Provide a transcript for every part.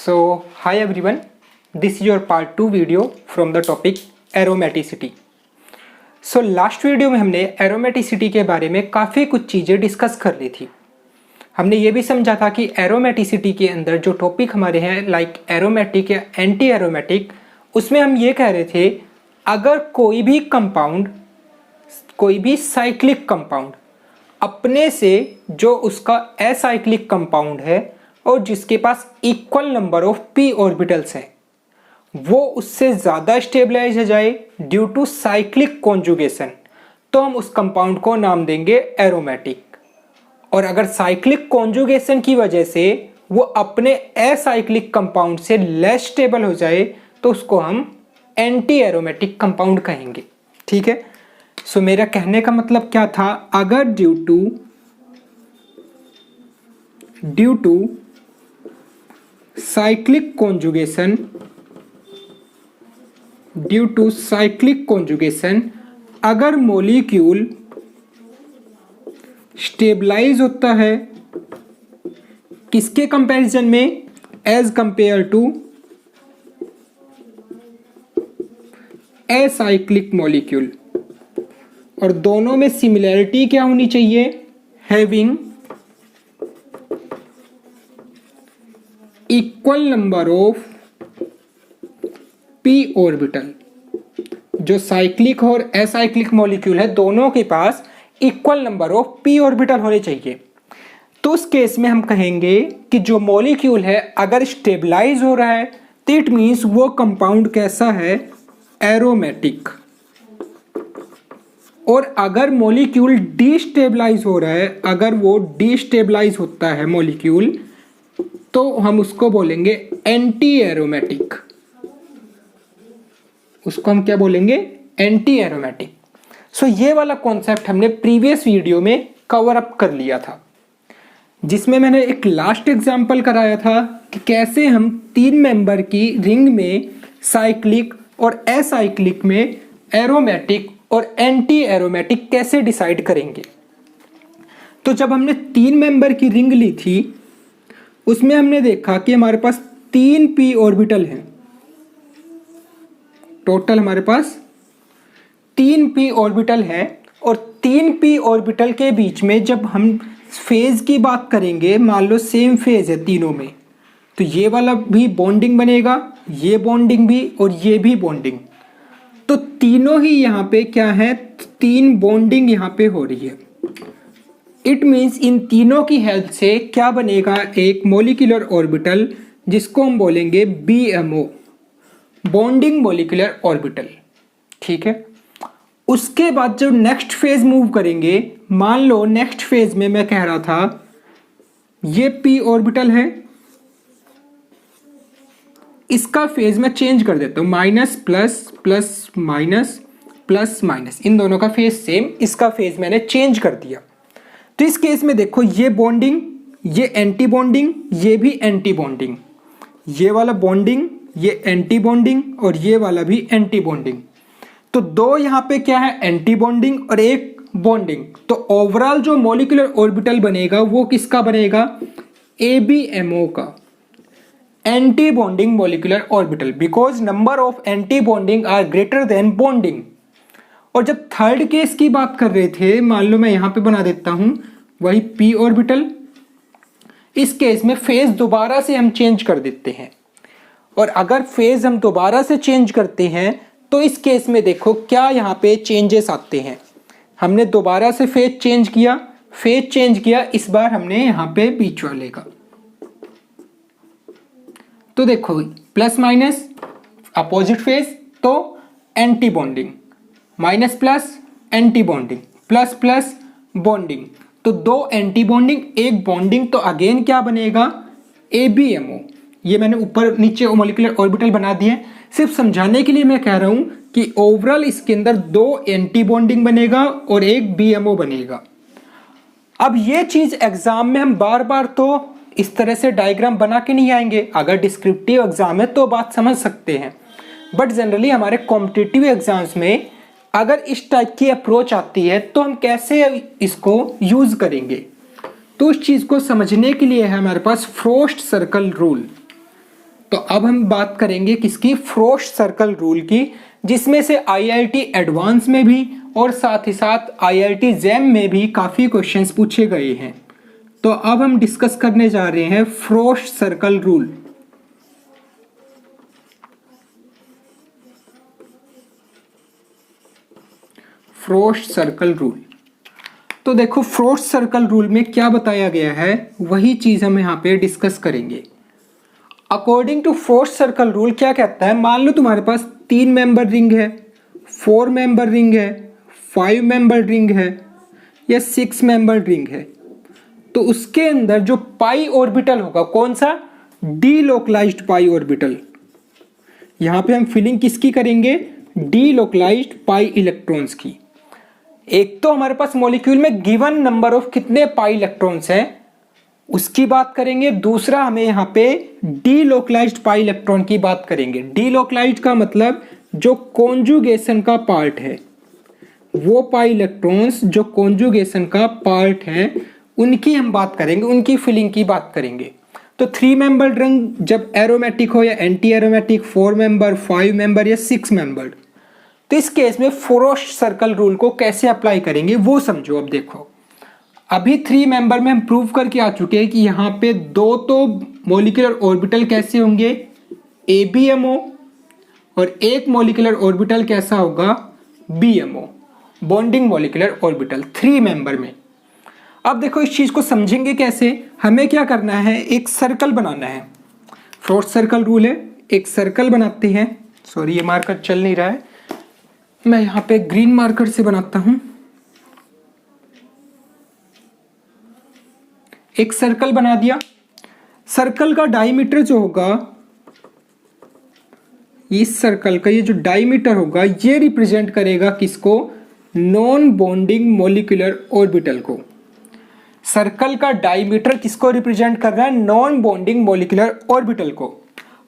So, hi everyone, this is your part 2 video from the topic aromaticity. So, last video में हमने aromaticity के बारे में काफ़ी कुछ चीज़ें डिस्कस कर ली थी. हमने ये भी समझा था कि एरोमेटिसिटी के अंदर जो टॉपिक हमारे हैं लाइक एरोमेटिक या एंटी एरोमेटिक, उसमें हम ये कह रहे थे अगर कोई भी कंपाउंड, कोई भी साइक्लिक कंपाउंड अपने से जो उसका एसाइक्लिक कंपाउंड है और जिसके पास equal number of p orbitals हैं, वो उससे ज़्यादा स्टेबलाइज हो जाए ड्यू टू साइक्लिक कॉन्जुगेशन, तो हम उस कंपाउंड को नाम देंगे एरोमेटिक. और अगर साइक्लिक कॉन्जुगेशन की वजह से वो अपने एसाइक्लिक कंपाउंड से लेस स्टेबल हो जाए तो उसको हम एंटी एरोमेटिक कंपाउंड कहेंगे. ठीक है. सो मेरा कहने का मतलब क्या था, अगर ड्यू टू साइक्लिक कॉन्जुगेशन अगर मॉलिक्यूल स्टेबलाइज होता है किसके कंपैरिजन में, as compare to acyclic molecule, और दोनों में सिमिलैरिटी क्या होनी चाहिए, having equal number of p orbital. जो साइक्लिक और एसाइक्लिक मॉलिक्यूल है दोनों के पास equal number of p orbital होने चाहिए. तो उस केस में हम कहेंगे कि जो मॉलिक्यूल है अगर स्टेबलाइज हो रहा है तो इट मीन्स वो कंपाउंड कैसा है, एरोमेटिक. और अगर मॉलिक्यूल डिस्टेबलाइज हो रहा है, अगर वो डिस्टेबलाइज होता है मॉलिक्यूल, तो हम उसको बोलेंगे एंटी एरोमेटिक. उसको हम क्या बोलेंगे, एंटी एरोमेटिक. सो ये वाला कॉन्सेप्ट हमने प्रीवियस वीडियो में कवर अप कर लिया था, जिसमें मैंने एक लास्ट एग्जांपल कराया था कि कैसे हम 3 मेंबर की रिंग में साइक्लिक और एसाइक्लिक में एरोमेटिक और एंटी एरोमेटिक कैसे डिसाइड करेंगे. तो जब हमने 3 मेंबर की रिंग ली थी उसमें हमने देखा कि हमारे पास 3 पी ऑर्बिटल हैं. टोटल हमारे पास 3 पी ऑर्बिटल है, और 3 पी ऑर्बिटल के बीच में जब हम फेज की बात करेंगे, मान लो सेम फेज है तीनों में, तो ये वाला भी बॉन्डिंग बनेगा, ये बॉन्डिंग भी और ये भी बॉन्डिंग. तो तीनों ही यहाँ पे क्या है, 3 बॉन्डिंग यहाँ पे हो रही है. इट मीन्स इन तीनों की हेल्प से क्या बनेगा, एक मॉलिक्यूलर ऑर्बिटल जिसको हम बोलेंगे BMO, बॉन्डिंग मॉलिक्यूलर ऑर्बिटल. ठीक है. उसके बाद जब नेक्स्ट फेज मूव करेंगे, मान लो नेक्स्ट फेज में मैं कह रहा था ये पी ऑर्बिटल है, इसका फेज मैं चेंज कर देता हूं, minus plus plus minus plus minus, इन दोनों का फेज सेम, इसका फेज मैंने चेंज कर दिया. तो इस केस में देखो ये बॉन्डिंग, ये एंटी बॉन्डिंग, ये भी एंटी बॉन्डिंग, ये वाला बॉन्डिंग, ये एंटी बॉन्डिंग और ये वाला भी एंटी बॉन्डिंग. तो 2 यहाँ पे क्या है, एंटी बॉन्डिंग और एक बॉन्डिंग. तो ओवरऑल जो मॉलिक्यूलर ऑर्बिटल बनेगा वो किसका बनेगा, ABMO का, anti bonding molecular orbital, because number of anti bonding are greater than bonding. और जब थर्ड केस की बात कर रहे थे, मान लो मैं यहां पे बना देता हूं वही पी ऑर्बिटल, इस केस में फेज दोबारा से हम चेंज कर देते हैं. और अगर फेज हम दोबारा से चेंज करते हैं तो इस केस में देखो क्या यहाँ पे चेंजेस आते हैं. हमने दोबारा से फेज चेंज किया, इस बार हमने यहाँ पे बीच वाले का, तो देखो प्लस माइनस अपोजिट फेज, तो anti bonding, minus plus anti bonding, plus plus bonding, तो 2 एंटी बॉन्डिंग एक बॉन्डिंग, तो अगेन क्या बनेगा, ABMO. ये मैंने ऊपर नीचे मॉलिक्यूलर ऑर्बिटल बना दिए, सिर्फ समझाने के लिए मैं कह रहा हूं कि ओवरऑल इसके अंदर 2 एंटी बॉन्डिंग बनेगा और एक BMO बनेगा. अब ये चीज एग्जाम में हम बार बार तो इस तरह से डायग्राम बना के नहीं आएंगे, अगर डिस्क्रिप्टिव एग्जाम है तो बात समझ सकते हैं, बट जनरली हमारे कॉम्पिटिटिव एग्जाम्स में अगर इस टाइप की अप्रोच आती है तो हम कैसे इसको यूज करेंगे. तो उस चीज को समझने के लिए है हमारे पास फ्रोस्ट सर्कल रूल. तो अब हम बात करेंगे किसकी, फ्रोस्ट सर्कल रूल की, जिसमें से आईआईटी एडवांस में भी और साथ ही साथ आईआईटी जैम में भी काफी क्वेश्चंस पूछे गए हैं। तो अब हम डिस्कस करने जा रहे हैं frost circle rule. Frost circle rule, तो देखो फ्रोस्ट सर्कल रूल में क्या बताया गया है वही चीज हम यहाँ पे डिस्कस करेंगे। According to Frost circle rule क्या कहता है, मान लो तुम्हारे पास 3 मेंबर रिंग है, 4 मेंबर रिंग है, 5 मेंबर रिंग है या 6 मेंबर रिंग है, तो उसके अंदर जो पाई ऑर्बिटल होगा कौन सा, डीलोकलाइज्ड पाई ऑर्बिटल। यहाँ पे हम फिलिंग किसकी करेंगे, डीलोकलाइज्ड पाई इलेक्ट्रॉन्स की। एक तो हमारे पास मॉलिक्यूल में गिवन नंबर ऑफ कितने पाई इलेक्ट्रॉन्स हैं उसकी बात करेंगे, दूसरा हमें यहाँ पे डीलोकलाइज्ड पाई इलेक्ट्रॉन की बात करेंगे। डीलोकलाइज्ड का मतलब जो कॉन्जुगेशन का पार्ट है, वो पाई इलेक्ट्रॉन्स जो कॉन्जुगेशन का पार्ट है उनकी हम बात करेंगे, उनकी फिलिंग की बात करेंगे। तो 3 मेंबर रिंग जब एरोमेटिक हो या एंटी एरोमेटिक, 4 मेंबर, 5 मेंबर या 6 मेंबर, तो इस केस में फ्रोस्ट सर्कल रूल को कैसे अप्लाई करेंगे वो समझो। अब देखो अभी 3 मेंबर में हम प्रूव करके आ चुके हैं कि यहाँ पे 2 तो मॉलिक्यूलर ऑर्बिटल कैसे होंगे, ABMO, और एक मॉलिक्यूलर ऑर्बिटल कैसा होगा, BMO, bonding molecular orbital 3 member में। अब देखो इस चीज को समझेंगे कैसे, हमें क्या करना है, एक सर्कल बनाना है। फ्रोस्ट सर्कल रूल है, एक सर्कल बनाते हैं। सॉरी ये मार्कर चल नहीं रहा है, मैं यहाँ पे ग्रीन मार्कर से बनाता हूं। एक सर्कल बना दिया। सर्कल का डायमीटर जो होगा, इस सर्कल का ये जो डायमीटर होगा ये रिप्रेजेंट करेगा किसको, नॉन बॉन्डिंग मॉलिक्यूलर ऑर्बिटल को। सर्कल का डायमीटर किसको रिप्रेजेंट कर रहा है, नॉन बॉन्डिंग मॉलिक्यूलर ऑर्बिटल को।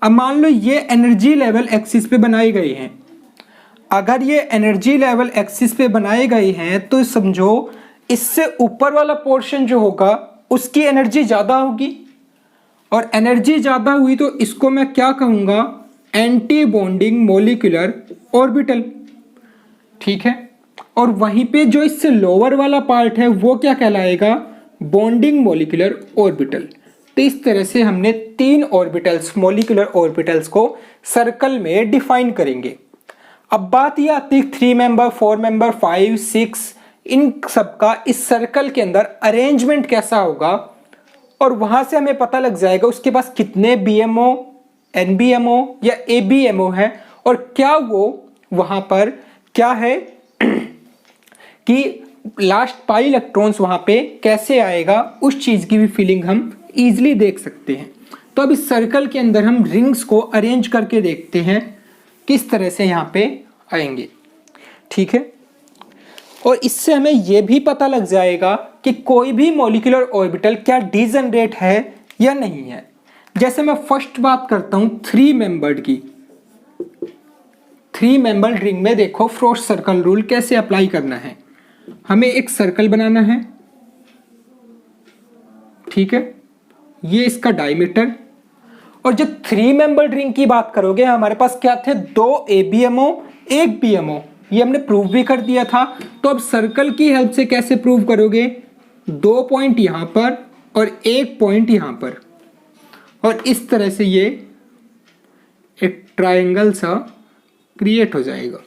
अब मान लो ये एनर्जी लेवल एक्सिस पे बनाए गए हैं। अगर ये एनर्जी लेवल एक्सिस पे बनाए गए हैं तो समझो इससे ऊपर वाला पोर्शन जो होगा उसकी एनर्जी ज़्यादा होगी, और एनर्जी ज़्यादा हुई तो इसको मैं क्या कहूँगा, एंटी बॉन्डिंग मॉलिक्यूलर ऑर्बिटल। ठीक है, और वहीं पे जो इससे लोअर वाला पार्ट है वो क्या कहलाएगा, बॉन्डिंग मॉलिक्यूलर ऑर्बिटल। तो इस तरह से हमने 3 ऑर्बिटल्स, मॉलिक्यूलर ऑर्बिटल्स को सर्कल में डिफाइन करेंगे। अब बात ये आती है 3 मेंबर, 4 मेंबर, 5, 6, इन सब का इस सर्कल के अंदर अरेंजमेंट कैसा होगा, और वहां से हमें पता लग जाएगा उसके पास कितने BMO, NBMO या ABMO है, और क्या वो वहां पर क्या है कि लास्ट पाई इलेक्ट्रॉन्स वहां पे कैसे आएगा, उस चीज की भी फीलिंग हम इजीली देख सकते हैं। तो अब इस सर्कल के अंदर हम रिंग्स को अरेंज करके देखते हैं किस तरह से यहाँ पे आएंगे। ठीक है, और इससे हमें यह भी पता लग जाएगा कि कोई भी मॉलिक्यूलर ऑर्बिटल क्या डिजनरेट है या नहीं है। जैसे मैं फर्स्ट बात करता हूं 3 मेंबर्ड की। 3 मेंबर्ड रिंग में देखो फ्रोस्ट सर्कल रूल कैसे अप्लाई करना है। हमें एक सर्कल बनाना है, ठीक है, ये इसका डायमीटर। और जब 3 मेंबर्ड रिंग की बात करोगे हमारे पास क्या थे, 2 ABMO, 1 BMO, ये हमने प्रूव भी कर दिया था। तो अब सर्कल की हेल्प से कैसे प्रूव करोगे, 2 पॉइंट यहां पर और 1 पॉइंट यहां पर, और इस तरह से ये एक ट्रायंगल सा क्रिएट हो जाएगा।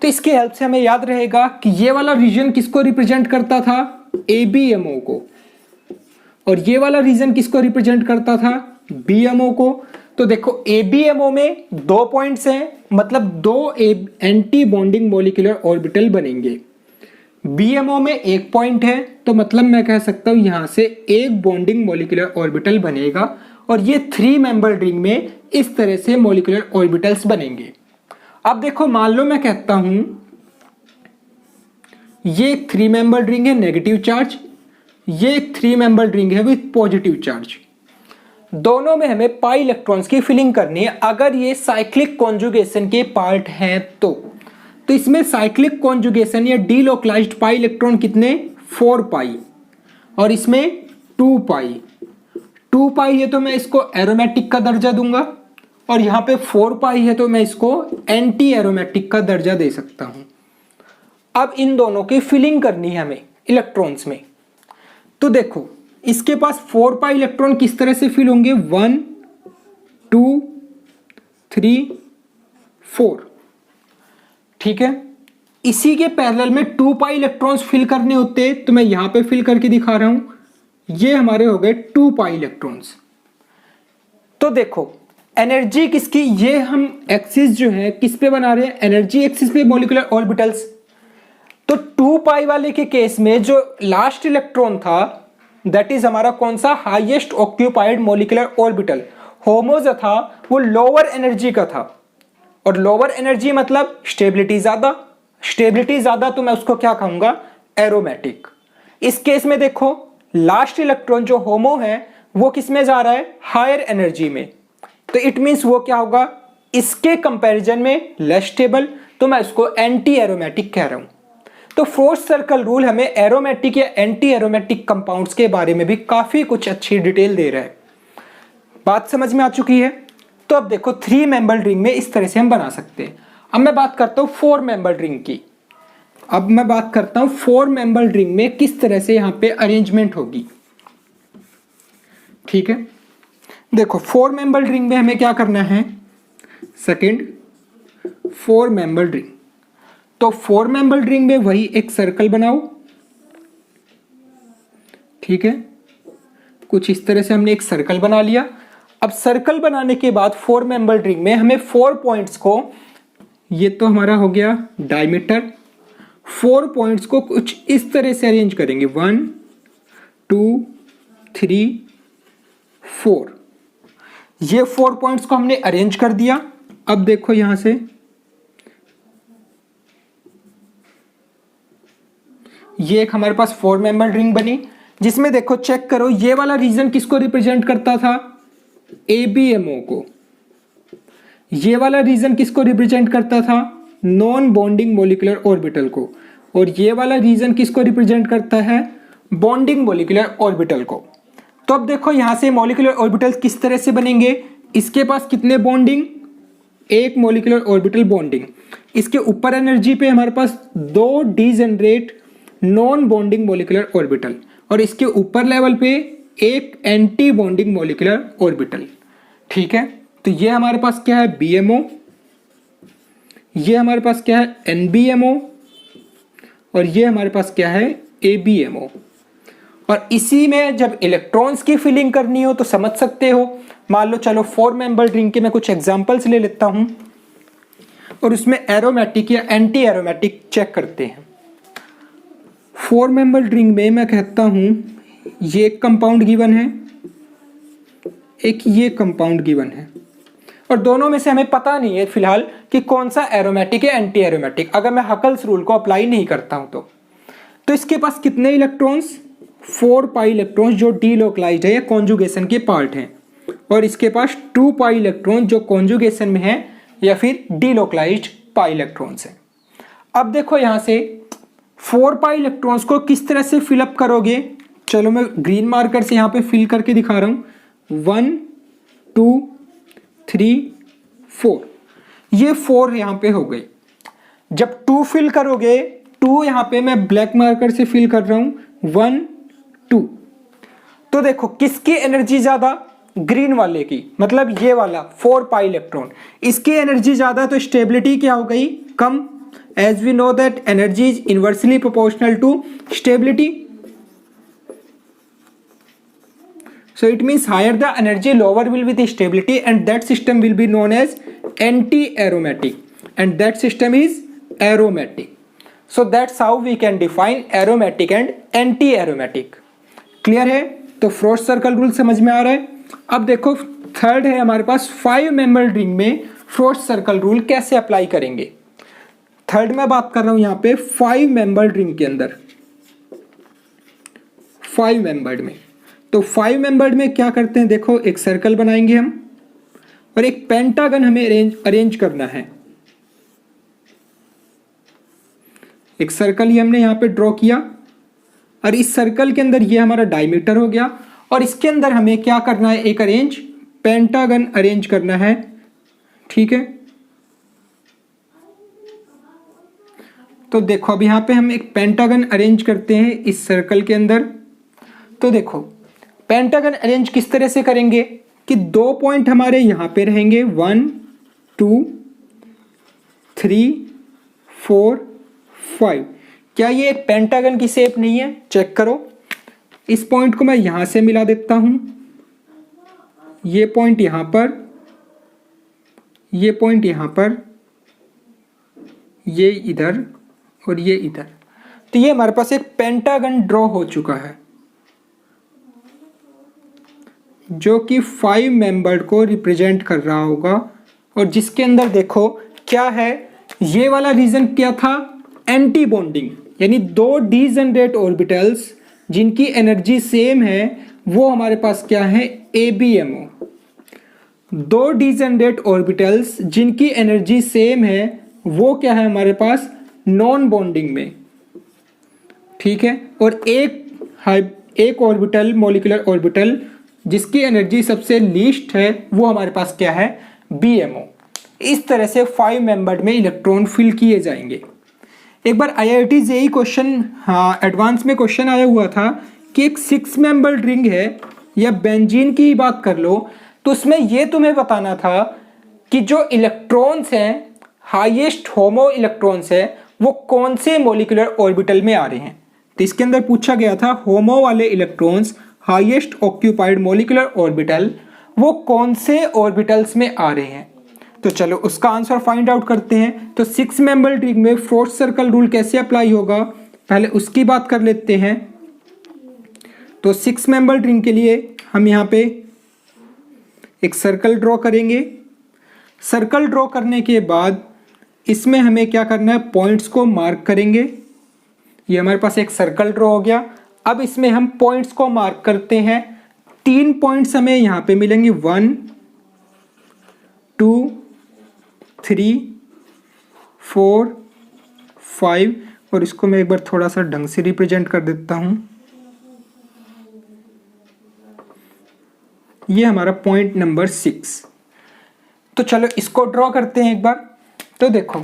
तो इसकी हेल्प से हमें याद रहेगा कि ये वाला रीजन किसको रिप्रेजेंट करता था, ABMO को, और ये वाला रीजन किसको रिप्रेजेंट करता था, BMO को। तो देखो ABMO में 2 पॉइंट्स हैं, मतलब 2 एंटी बॉन्डिंग मॉलिक्यूलर ऑर्बिटल बनेंगे। BMO में 1 पॉइंट है, तो मतलब मैं कह सकता हूं यहां से 1 बॉन्डिंग मॉलिक्यूलर ऑर्बिटल बनेगा, और ये 3 मेंबर रिंग में इस तरह से मॉलिक्यूलर ऑर्बिटल्स बनेंगे। अब देखो मान लो मैं कहता हूं ये 3 मेंबर रिंग है नेगेटिव चार्ज, ये 3 मेंबर रिंग है विथ पॉजिटिव चार्ज। दोनों में हमें पाई इलेक्ट्रॉन्स की फिलिंग करनी है। अगर ये साइक्लिक कॉन्जुगेशन के पार्ट हैं तो इसमें साइक्लिक कॉन्जुगेशन या डीलोकलाइज्ड पाई इलेक्ट्रॉन कितने, 4 पाई, और इसमें 2 पाई। 2 पाई है तो मैं इसको एरोमेटिक का दर्जा दूंगा, और यहाँ पे 4 पाई है तो मैं इसको एंटी एरोमेटिक का दर्जा दे सकता हूँ। अब इन दोनों की फिलिंग करनी है हमें इलेक्ट्रॉन्स में। तो देखो इसके पास 4 पाई इलेक्ट्रॉन किस तरह से फिल होंगे, 1 2 3 4, ठीक है। इसी के पैरेलल में 2 पाई इलेक्ट्रॉन्स फिल करने होते हैं, तो मैं यहां पे फिल करके दिखा रहा हूं। ये हमारे हो गए 2 पाई इलेक्ट्रॉन्स। तो देखो एनर्जी किसकी, ये हम एक्सिस जो है किस पे बना रहे हैं, एनर्जी एक्सिस पे मॉलिक्यूलर ऑर्बिटल्स। तो 2 पाई वाले के केस में जो लास्ट इलेक्ट्रॉन था दैट इज हमारा कौन सा, हाईएस्ट ऑक्यूपाइड मॉलिक्यूलर ऑर्बिटल। होमो जो था वो लोअर एनर्जी का था, और लोअर एनर्जी मतलब स्टेबिलिटी ज्यादा, स्टेबिलिटी ज्यादा तो मैं उसको क्या कहूंगा, एरोमेटिक। इस केस में देखो लास्ट इलेक्ट्रॉन जो होमो है वो किस में जा रहा है, हायर एनर्जी में, तो इट मींस वो क्या होगा, इसके कंपैरिजन में लेस स्टेबल, तो मैं उसको एंटी एरोमेटिक कह रहा हूं। तो फोर्थ सर्कल रूल हमें एरोमेटिक या एंटी एरोमेटिक कंपाउंड्स के बारे में भी काफी कुछ अच्छी डिटेल दे रहा है। बात समझ में आ चुकी है। तो अब देखो 3 मेंबर्ड रिंग में इस तरह से हम बना सकते हैं। अब मैं बात करता हूं 4 मेंबर्ड रिंग की। अब मैं बात करता हूं 4 मेंबर्ड रिंग में किस तरह से यहां पे अरेंजमेंट होगी, ठीक है। देखो 4 मेंबर्ड रिंग में हमें क्या करना है, सेकंड 4 मेंबर्ड रिंग। तो 4 मेंबर्ड रिंग में वही एक सर्कल बनाओ, ठीक है। कुछ इस तरह से हमने एक सर्कल बना लिया। अब सर्कल बनाने के बाद 4 मेंबर्ड रिंग में हमें 4 पॉइंट्स को, ये तो हमारा हो गया डायमीटर, 4 पॉइंट्स को कुछ इस तरह से अरेंज करेंगे, 1 2 3 4। ये 4 पॉइंट्स को हमने अरेंज कर दिया। अब देखो यहां से ये एक हमारे पास 4 मेंबर्ड रिंग बनी, जिसमें देखो चेक करो ये वाला रीजन किसको रिप्रेजेंट करता था, ABMO को। ये वाला रीजन किसको रिप्रेजेंट करता था, नॉन बॉन्डिंग मॉलिक्यूलर ऑर्बिटल को। और ये वाला रीजन किसको रिप्रेजेंट करता है, बॉन्डिंग मॉलिक्यूलर ऑर्बिटल को। तो अब देखो यहां से मॉलिक्यूलर ऑर्बिटल्स किस तरह से बनेंगे, इसके पास कितने बॉन्डिंग, एक मॉलिक्यूलर ऑर्बिटल बॉन्डिंग, इसके ऊपर एनर्जी पे हमारे पास 2 degenerate non bonding molecular orbital, और इसके ऊपर लेवल पे एक एंटी बॉन्डिंग मॉलिक्यूलर ऑर्बिटल, ठीक है। तो ये हमारे पास क्या है, BMO, ये हमारे पास क्या है, NBMO, और ये हमारे पास क्या है, ABMO। और इसी में जब इलेक्ट्रॉन्स की फिलिंग करनी हो तो समझ सकते हो, मान लो चलो 4 मेंबर्ड रिंग के मैं कुछ एग्जांपल्स ले लेता हूं और उसमें एरोमेटिक या एंटी एरोमेटिक चेक करते हैं। 4 मेंबर्ड रिंग में मैं कहता हूं ये एक कंपाउंड गिवन है, एक ये कंपाउंड गिवन है, और दोनों में से हमें पता नहीं है फिलहाल कि कौन सा एरोमेटिक है एंटी एरोमेटिक, अगर मैं हकल्स रूल को अप्लाई नहीं करता हूं तो इसके पास कितने इलेक्ट्रॉन्स, 4 पाई इलेक्ट्रॉन्स जो डीलोकलाइज्ड है या कॉन्जुगेशन के पार्ट हैं, और इसके पास 2 पाई इलेक्ट्रॉन जो कॉन्जुगेशन में है या फिर डीलोकलाइज्ड पाई इलेक्ट्रॉन्स हैं। अब देखो यहां से 4 पाई इलेक्ट्रॉन्स को किस तरह से फिलअप करोगे, चलो मैं ग्रीन मार्कर से यहां पे फिल करके दिखा रहा हूं, 1 2 3 4, ये 4 यहां पे हो गई। जब 2 फिल करोगे, 2 यहां पे मैं ब्लैक मार्कर से फिल कर रहा हूं, 1 2। तो देखो किसकी एनर्जी ज्यादा, ग्रीन वाले की, मतलब ये वाला 4 पाई इलेक्ट्रॉन, इसकी एनर्जी ज्यादा, तो स्टेबिलिटी क्या हो गई, कम। As we know that energy is inversely proportional to stability, so it means higher the energy lower will be the stability, and that system will be known as anti-aromatic, and that system is aromatic. So that's how we can define aromatic and anti-aromatic. Clear है। तो fourth circle rule समझ में आ रहा है। अब देखो third है हमारे पास 5 मेंबर्ड रिंग में फोर्थ सर्कल रूल कैसे अप्लाई करेंगे। थर्ड में बात कर रहा हूं यहां पे 5 मेंबर्ड रिंग के अंदर, 5 मेंबर्ड में। तो 5 मेंबर्ड में क्या करते हैं, देखो एक सर्कल बनाएंगे हम और एक पेंटागन हमें अरेंज करना है। एक सर्कल ही हमने यहां पे ड्रॉ किया और इस सर्कल के अंदर ये हमारा डायमीटर हो गया और इसके अंदर हमें क्या करना है, एक पेंटागन अरेंज करना है, ठीक है। तो देखो अब यहाँ पे हम एक पेंटागन अरेंज करते हैं इस सर्कल के अंदर। तो देखो पेंटागन अरेंज किस तरह से करेंगे कि 2 पॉइंट हमारे यहाँ पे रहेंगे 1 2 3 4 5। क्या ये एक पेंटागन की शेप नहीं है? चेक करो, इस पॉइंट को मैं यहाँ से मिला देता हूँ, ये पॉइंट यहाँ पर, ये पॉइंट यहाँ पर, ये इधर और ये इधर। तो ये हमारे पास एक पेंटागन ड्रॉ हो चुका है जो कि 5 मेंबर्ड को रिप्रेजेंट कर रहा होगा। और जिसके अंदर देखो क्या है, ये वाला रीजन क्या था, एंटी बॉन्डिंग, यानी 2 डीजनरेट ऑर्बिटल्स जिनकी एनर्जी सेम है वो हमारे पास क्या है, ABMO। 2 डीजनरेट ऑर्बिटल्स जिनकी एनर्जी सेम है वो क्या है हमारे पास, नॉन बॉन्डिंग में, ठीक है। और एक ऑर्बिटल, मॉलिक्यूलर ऑर्बिटल जिसकी एनर्जी सबसे लीस्ट है वो हमारे पास क्या है, BMO। इस तरह से 5 मेंबर्ड में इलेक्ट्रॉन फिल किए जाएंगे। एक बार IIT JEE क्वेश्चन, हाँ एडवांस में क्वेश्चन आया हुआ था कि एक 6 मेंबर्ड रिंग है या बेंजीन की बात कर लो, तो उसमें ये तुम्हें बताना था कि जो इलेक्ट्रॉन्स हैं, हाईएस्ट होमो इलेक्ट्रॉन्स है, वो कौन से मॉलिक्यूलर ऑर्बिटल में आ रहे हैं। तो इसके अंदर पूछा गया था होमो वाले electrons, highest occupied molecular orbital, वो कौन से ऑर्बिटल्स में आ रहे हैं। तो चलो उसका आंसर फाइंड आउट करते हैं। तो 6 मेंबर्ड रिंग में फोर्थ सर्कल रूल कैसे अप्लाई होगा, पहले उसकी बात कर लेते हैं। तो 6 मेंबर्ड रिंग के लिए हम यहाँ पे एक सर्कल ड्रॉ करेंगे। सर्कल ड्रॉ करने के बाद इसमें हमें क्या करना है, पॉइंट्स को मार्क करेंगे। ये हमारे पास एक सर्कल ड्रॉ हो गया। अब इसमें हम पॉइंट्स को मार्क करते हैं। 3 पॉइंट्स हमें यहाँ पे मिलेंगे, 1 2 3 4 5। और इसको मैं एक बार थोड़ा सा ढंग से रिप्रेजेंट कर देता हूँ। ये हमारा पॉइंट नंबर 6। तो चलो इसको ड्रॉ करते हैं एक बार। तो देखो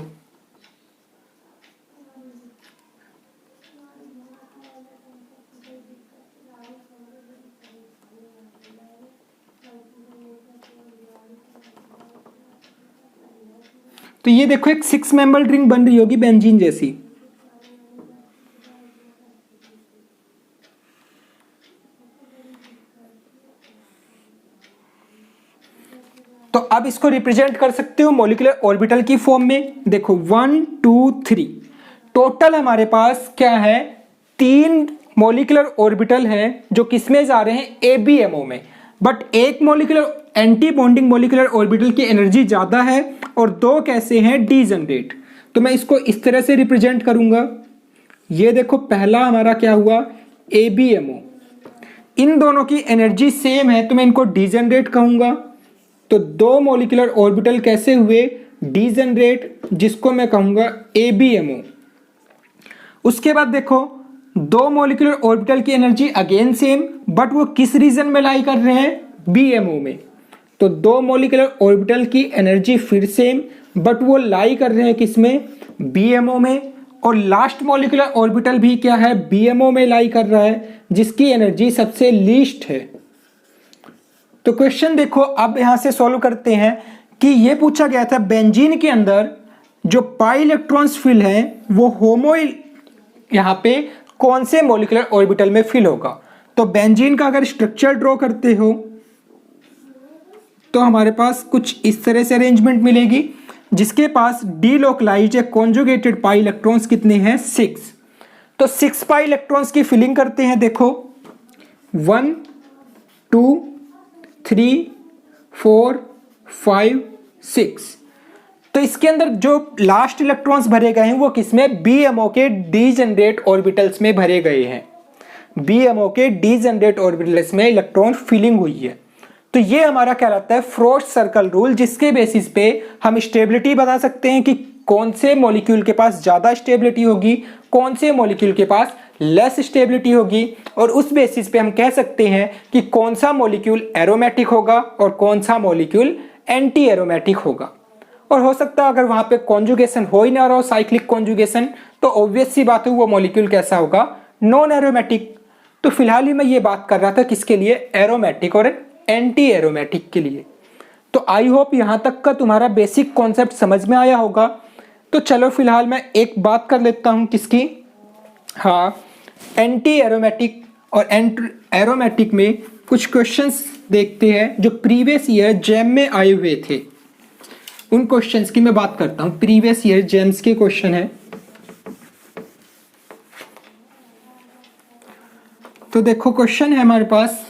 तो ये देखो एक 6 मेंबर्ड रिंग बन रही होगी बेंजीन जैसी। तो अब इसको रिप्रेजेंट कर सकते हो मॉलिक्यूलर ऑर्बिटल की फॉर्म में। देखो 1 2 3 टोटल हमारे पास क्या है, 3 मॉलिक्यूलर ऑर्बिटल है जो किसमें जा रहे हैं, ABMO में। बट एक molecular anti bonding molecular orbital की एनर्जी ज्यादा है और 2 कैसे हैं, डीजनरेट। तो मैं इसको इस तरह से रिप्रेजेंट करूंगा। ये देखो पहला हमारा क्या हुआ, ABMO। इन दोनों की एनर्जी सेम है तो मैं इनको डीजनरेट कहूंगा। तो 2 मॉलिक्यूलर ऑर्बिटल कैसे हुए, डीजनरेट, जिसको मैं कहूंगा ABMO। उसके बाद देखो 2 मॉलिक्यूलर ऑर्बिटल की एनर्जी अगेन सेम, बट वो किस रीजन में लाई कर रहे हैं, BMO में। तो 2 मॉलिक्यूलर ऑर्बिटल की एनर्जी फिर सेम, बट वो लाई कर रहे हैं किसमें, BMO में। और लास्ट मॉलिक्यूलर ऑर्बिटल भी क्या है, BMO में लाई कर रहा है, जिसकी एनर्जी सबसे लीस्ट है। तो क्वेश्चन देखो अब यहां से सॉल्व करते हैं कि ये पूछा गया था बेंजीन के अंदर जो पाई इलेक्ट्रॉन्स फिल हैं वो होमो यहां पे कौन से मॉलिक्यूलर ऑर्बिटल में फिल होगा। तो बेंजीन का अगर स्ट्रक्चर ड्रॉ करते हो तो हमारे पास कुछ इस तरह से अरेंजमेंट मिलेगी, जिसके पास डीलोकलाइज्ड या कॉन्जुगेटेड पाई इलेक्ट्रॉन्स कितने हैं, 6। तो 6 पाई इलेक्ट्रॉन्स की फिलिंग करते हैं। देखो 1 2 3 4 5 6। तो इसके अंदर जो लास्ट इलेक्ट्रॉन्स भरे गए हैं वो किसमें, BMO के डीजनरेट ऑर्बिटल्स में भरे गए हैं। BMO के डीजनरेट ऑर्बिटल्स में इलेक्ट्रॉन फिलिंग हुई है। तो ये हमारा कहलाता है फ्रोस्ट सर्कल रूल, जिसके बेसिस पे हम स्टेबिलिटी बता सकते हैं कि कौन से मॉलिक्यूल के पास ज्यादा स्टेबिलिटी होगी, कौन से मॉलिक्यूल के पास लेस स्टेबिलिटी होगी, और उस बेसिस पे हम कह सकते हैं कि कौन सा मॉलिक्यूल एरोमेटिक होगा और कौन सा मॉलिक्यूल एंटी एरोमेटिक होगा। और हो सकता है अगर वहां पे कॉन्जुगेशन हो ही ना रहा हो, साइक्लिक कॉन्जुगेशन, तो ऑब्वियस सी बात है वो मॉलिक्यूल कैसा होगा, नॉन एरोमेटिक। तो फिलहाल ही मैं ये बात कर रहा था किसके लिए, एरोमेटिक और एंटी एरोमेटिक के लिए। तो आई होप यहां तक का तुम्हारा बेसिक कॉन्सेप्ट समझ में आया होगा। तो चलो फिलहाल मैं एक बात कर लेता हूं किसकी, हाँ, एंटी एरोमेटिक और एरोमेटिक में कुछ क्वेश्चंस देखते हैं जो प्रीवियस ईयर जेम में आए हुए थे। उन क्वेश्चंस की मैं बात करता हूं, प्रीवियस ईयर जेम्स के क्वेश्चन है। तो देखो क्वेश्चन है हमारे पास,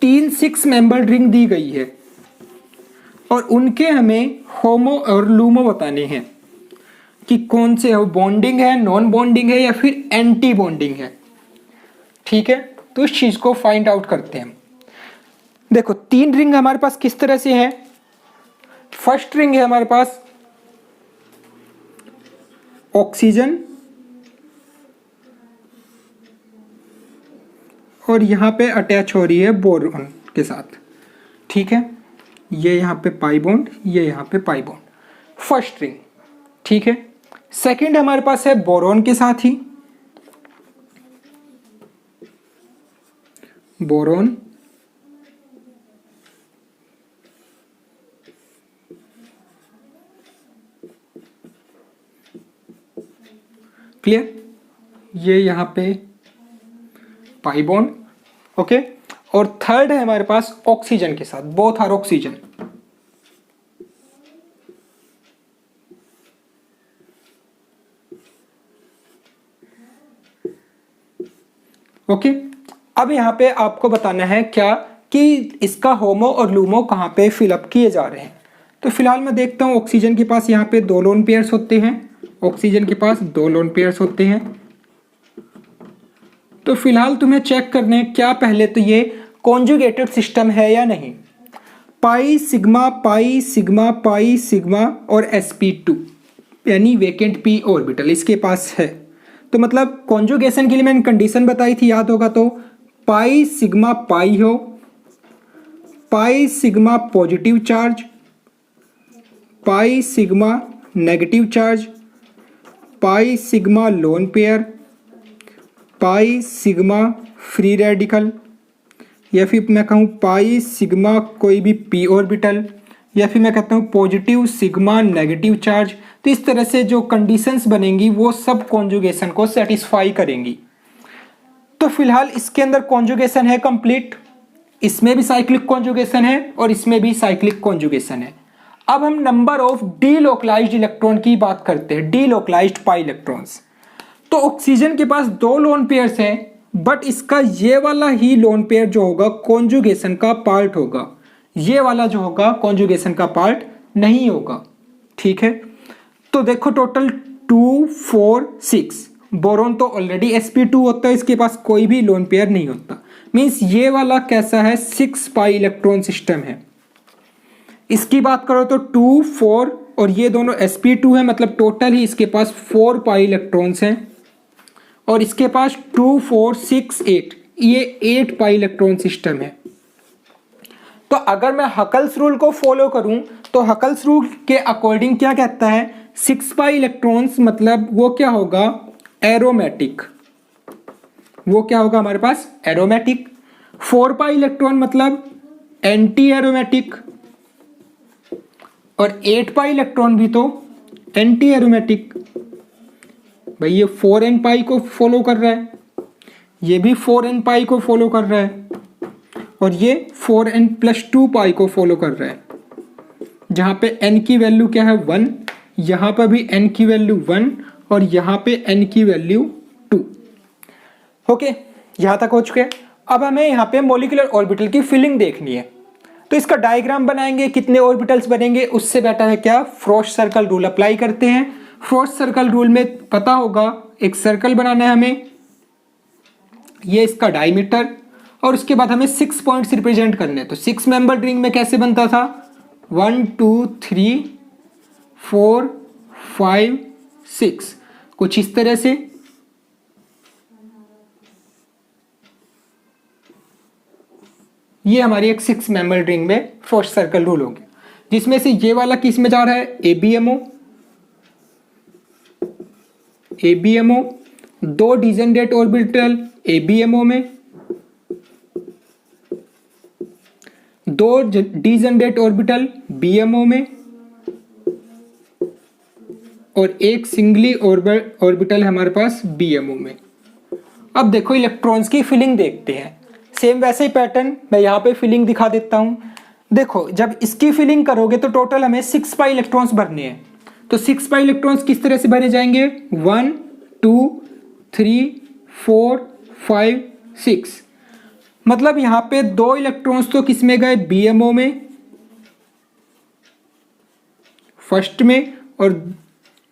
6 मेंबर रिंग दी गई है और उनके हमें होमो और लूमो बताने हैं कि कौन से हो, बॉन्डिंग है, नॉन बॉन्डिंग है या फिर एंटी बॉन्डिंग है। ठीक है, तो इस चीज को फाइंड आउट करते हैं। देखो 3 रिंग हमारे पास किस तरह से है। फर्स्ट रिंग है हमारे पास ऑक्सीजन, और यहां पे अटैच हो रही है बोरॉन के साथ। ठीक है, ये यहां पे पाई बॉन्ड, ये यहां पे पाई बॉन्ड, फर्स्ट रिंग। ठीक है, सेकंड हमारे पास है बोरॉन के साथ ही, बोरॉन, क्लियर, ये यहां पे पाई बॉन्ड। ओके, और थर्ड है हमारे पास ऑक्सीजन के साथ, बोथ आर ऑक्सीजन। ओके, अब यहां पे आपको बताना है क्या कि इसका होमो और लूमो कहां पे फिलअप किए जा रहे हैं। तो फिलहाल मैं देखता हूं ऑक्सीजन के पास यहां पे 2 लोन पेयर्स होते हैं, ऑक्सीजन के पास 2 लोन पेयर्स होते हैं। तो फिलहाल तुम्हें चेक करने हैं क्या पहले तो ये कॉन्जुगेटेड सिस्टम है या नहीं। Pi sigma pi sigma pi sigma और sp2 यानी वेकेंट p ऑर्बिटल इसके पास है। तो मतलब कॉन्जुगेशन के लिए मैंने कंडीशन बताई थी, याद होगा, तो पाई सिग्मा पाई हो, pi sigma positive charge, pi sigma negative charge, pi sigma lone pair, pi sigma free radical, या फिर मैं कहूँ पाई सिग्मा कोई भी p ऑर्बिटल, या फिर मैं कहता हूँ पॉजिटिव सिग्मा नेगेटिव चार्ज। तो इस तरह से जो कंडीशंस बनेंगी वो सब कॉन्जुगेशन को सेटिस्फाई करेंगी। तो फिलहाल इसके अंदर कॉन्जुगेशन है कंप्लीट, इसमें भी साइक्लिक कॉन्जुगेशन है और इसमें भी साइक्लिक कॉन्जुगेशन है। अब हम नंबर ऑफ डीलोकलाइज्ड इलेक्ट्रॉन की बात करते हैं, डीलोकलाइज्ड पाई इलेक्ट्रॉन्स। तो ऑक्सीजन के पास 2 लोन पेयर्स हैं, बट इसका ये वाला ही लोन पेयर जो होगा कॉन्जुगेशन का पार्ट होगा, ये वाला जो होगा कॉन्जुगेशन का पार्ट नहीं होगा। ठीक है, तो देखो टोटल 2 4 6, बोरोन तो ऑलरेडी sp2 होता है, इसके पास कोई भी लोन पेयर नहीं होता। मींस ये वाला कैसा है, 6 पाई इलेक्ट्रॉन सिस्टम है। इसकी बात करो तो 2 4 और ये दोनों sp2 है, मतलब टोटल ही इसके पास 4 पाई इलेक्ट्रॉन्स हैं। और इसके पास 2 4 6 8, ये 8 पाई इलेक्ट्रॉन सिस्टम है। तो अगर मैं हकल्स रूल को फॉलो करूं तो हकल्स रूल के अकॉर्डिंग क्या कहता है, 6 पाई इलेक्ट्रॉन्स मतलब वो क्या होगा, एरोमेटिक, वो क्या होगा हमारे पास, एरोमेटिक। 4 पाई इलेक्ट्रॉन मतलब एंटी एरोमेटिक, और 8 पाई इलेक्ट्रॉन भी तो एंटी एरोमेटिक। भाई ये 4n पाई को फॉलो कर रहा है, ये भी 4n पाई को फॉलो कर रहा है, और ये 4n+2 पाई को फॉलो कर रहा है। जहां पे n की वैल्यू क्या है 1, यहां पर भी n की वैल्यू 1 और यहां पे n की वैल्यू 2। ओके, यहां तक हो चुके। अब हमें यहाँ पे मॉलिक्यूलर ऑर्बिटल की फिलिंग देखनी है, तो इसका डायग्राम बनाएंगे, कितने ऑर्बिटल्स बनेंगे। उससे बेटर है क्या, फ्रॉस्ट सर्कल रूल अप्लाई करते हैं। फ्रॉस्ट सर्कल रूल में पता होगा एक सर्कल बनाना है हमें, ये इसका डायमीटर, और उसके बाद हमें 6 पॉइंट्स रिप्रेजेंट करने हैं। तो 6 मेंबर रिंग में कैसे बनता था, 1 2 3 4 5 6, कुछ इस तरह से। ये हमारी एक 6 मेंबर रिंग में फर्स्ट सर्कल रूल हो गया, जिसमें से ये वाला किस में जा रहा है, ABMO, दो डिजेनरेट ऑर्बिटल ABMO में, दो डिजेनरेट ऑर्बिटल BMO में, और एक सिंगली ऑर्बिटल हमारे पास BMO में। अब देखो इलेक्ट्रॉन्स की फिलिंग देखते हैं, सेम वैसे ही पैटर्न मैं यहाँ पे फिलिंग दिखा देता हूँ। देखो जब इसकी फिलिंग करोगे तो टोटल हमें 6 पाई इलेक्ट्रॉन्स भरने हैं। तो 6 पाई इलेक्ट्रॉन्स किस तरह से भरे जाएंगे, 1 2 3 4 5 6, मतलब यहाँ पे 2 इलेक्ट्रॉन्स तो किस में गए, BMO में फर्स्ट में, और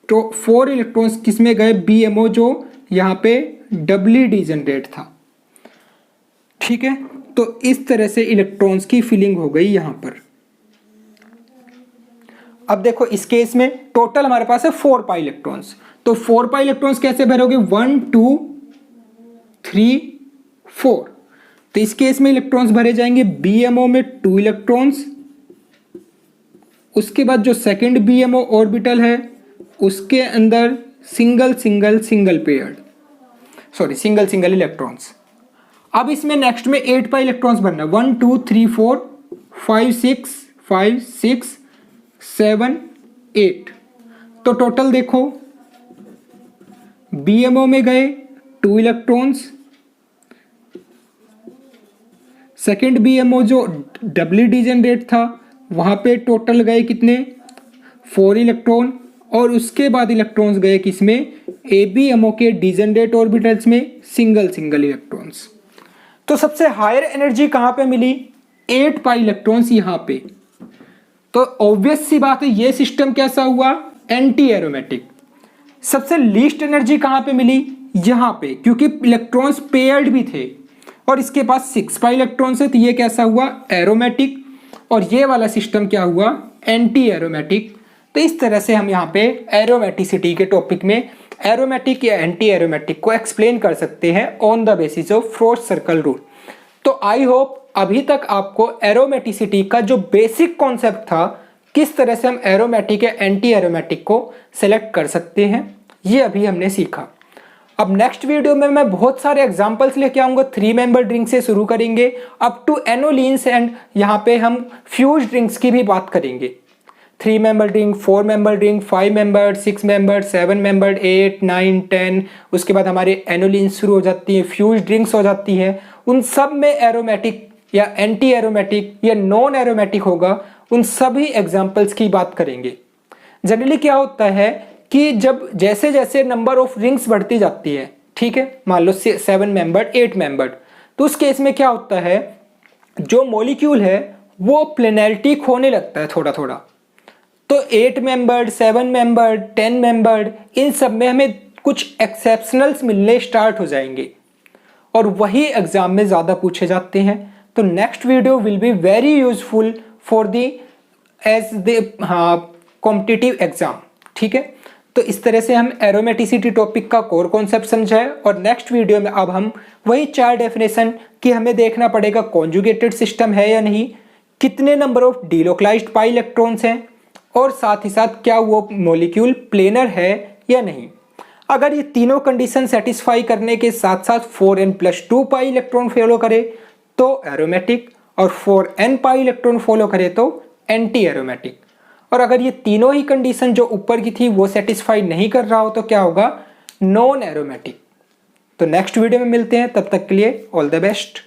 तो 4 इलेक्ट्रॉन्स किस में गए, BMO जो यहाँ पे डबली डिजेनरेट था। ठीक है, तो इस तरह से इलेक्ट्रॉन्स की फिलिंग हो गई यहाँ पर। अब देखो इस केस में टोटल हमारे पास है 4 पाई इलेक्ट्रॉन्स, तो 4 पाई इलेक्ट्रॉन्स कैसे भरोगे, 1 2 3 4। तो इस केस में इलेक्ट्रॉन्स भरे जाएंगे BMO में 2 इलेक्ट्रॉन्स, उसके बाद जो सेकंड BMO ऑर्बिटल है उसके अंदर सिंगल इलेक्ट्रॉन्स। अब इसमें नेक्स्ट में 8 पाई इलेक्ट्रॉन्स भरना, 1 2 3 4 5 6 7 8। तो टोटल देखो BMO में गए 2 इलेक्ट्रॉन्स, सेकेंड BMO जो डबली डिजेनरेट था वहां पे टोटल गए कितने, 4 इलेक्ट्रॉन, और उसके बाद इलेक्ट्रॉन्स गए किसमें, ABMO के डिजेनरेट ऑर्बिटल्स में सिंगल इलेक्ट्रॉन्स। तो सबसे हायर एनर्जी कहां पे मिली, 8 पाई इलेक्ट्रॉन्स यहां पे। तो ऑब्वियस सी बात है ये सिस्टम कैसा हुआ, एंटी एरोमेटिक। सबसे लीस्ट एनर्जी कहां पे मिली, यहां पे, क्योंकि इलेक्ट्रॉन्स पेयर्ड भी थे और इसके पास 6 पाई इलेक्ट्रॉन्स है, तो ये कैसा हुआ, एरोमेटिक, और ये वाला सिस्टम क्या हुआ, एंटी एरोमेटिक। तो इस तरह से हम यहाँ पे एरोमेटिसिटी के टॉपिक में एरोमेटिक या एंटी एरोमेटिक को एक्सप्लेन कर सकते हैं on the basis of first circle rule. तो आई होप अभी तक आपको एरोमेटिसिटी का जो बेसिक कॉन्सेप्ट था, किस तरह से हम एरोमेटिक या एंटी एरोमेटिक को सेलेक्ट कर सकते हैं, ये अभी हमने सीखा। अब नेक्स्ट वीडियो में मैं बहुत सारे एग्जांपल्स लेके आऊंगा। 3 मेंबर ड्रिंक से शुरू करेंगे अप टू एनोलिन्स, एंड यहाँ पे हम फ्यूज ड्रिंक्स की भी बात करेंगे। 3 member drink, 4 member drink, 5 member, 6 member, 7 member, 8 9 10, उसके बाद हमारे एनोलिन्स शुरू हो जाती है, फ्यूज ड्रिंक्स हो जाती है। उन सब में एरोमेटिक या एंटी एरोमेटिक या नॉन एरोमेटिक होगा, उन सभी एग्जाम्पल्स की बात करेंगे। जनरली क्या होता है कि जब जैसे जैसे नंबर ऑफ रिंग्स बढ़ती जाती है, ठीक है, मान लो 7 मेंबर 8 मेंबर, तो उस केस में क्या होता है, जो मॉलिक्यूल है वो प्लेनैरिटी खोने लगता है थोड़ा थोड़ा। तो 8 मेंबर, 7 मेंबर, 10 मेंबर, इन सब में हमें कुछ एक्सेप्शनल्स मिलने स्टार्ट हो जाएंगे और वही एग्जाम में ज़्यादा पूछे जाते हैं। तो next video will be very useful for the as the competitive exam. ठीक है, तो इस तरह से हम एरोमेटिसिटी टॉपिक का कोर कॉन्सेप्ट समझा है, और नेक्स्ट वीडियो में अब हम वही 4 डेफिनेशन कि हमें देखना पड़ेगा कॉन्जुगेटेड सिस्टम है या नहीं, कितने number of delocalised pi electrons हैं, और साथ ही साथ क्या वो मॉलिक्यूल प्लेनर है या नहीं। अगर ये तीनों कंडीशन सेटिस्फाई करने के साथ साथ 4n+2 पाई इलेक्ट्रॉन फॉलो करे तो एरोमेटिक, और 4n पाई इलेक्ट्रॉन फॉलो करे तो एंटी एरोमेटिक। और अगर ये तीनों ही कंडीशन जो ऊपर की थी वो सेटिस्फाई नहीं कर रहा हो तो क्या होगा, नॉन एरोमेटिक। तो नेक्स्ट वीडियो में मिलते हैं, तब तक के लिए ऑल द बेस्ट।